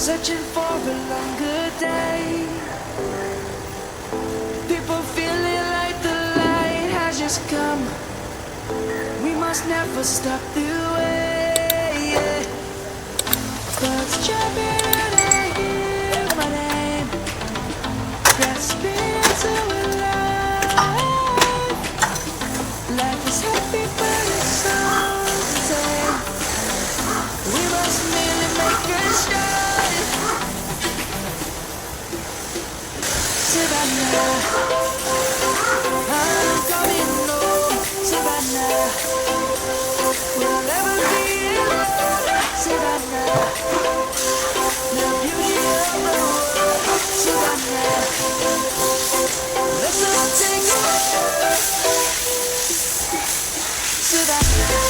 searching for a longer day. People feeling like the light has just come. We must never stop the way. Yeah. Birds chirping and I hear my name, grasping into a life. Life is happy but it's so insane. We must merely make a start. Savannah, I'm coming home. Savannah, we'll never be alone. Savannah, the beauty of the world. Savannah, let's all take a walk. Savannah.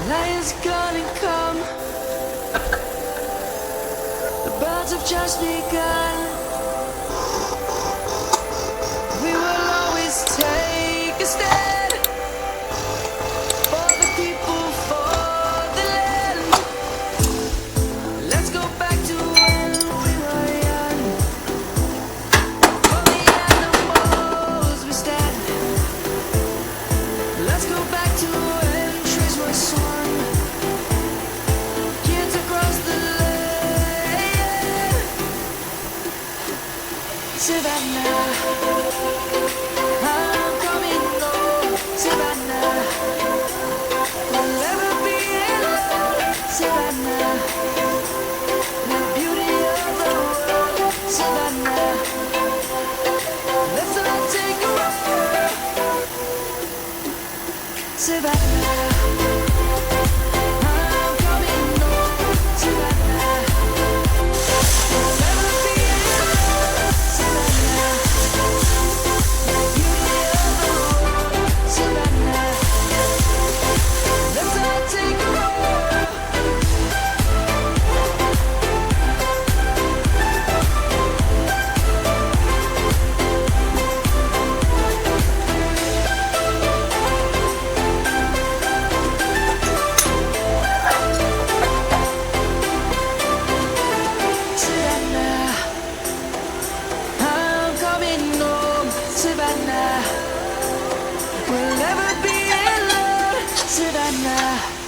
Lion's gonna come. The birds have just begun. We will always take a stand for the people, for the land. Let's go back to when we were young. For the animals we stand. Let's go back to when trees were swung. Kids across the land. Savannah, I'm coming home. Savannah, we'll never be alone. Savannah, the beauty of the world. Savannah, let's all take a walk. Savannah, I'm coming home. Savannah, we'll never be alone. Savannah, the beauty of the world. Savannah, let's all take a walk. Savannah, I'm coming home. Savannah, we'll never be alone. Savannah.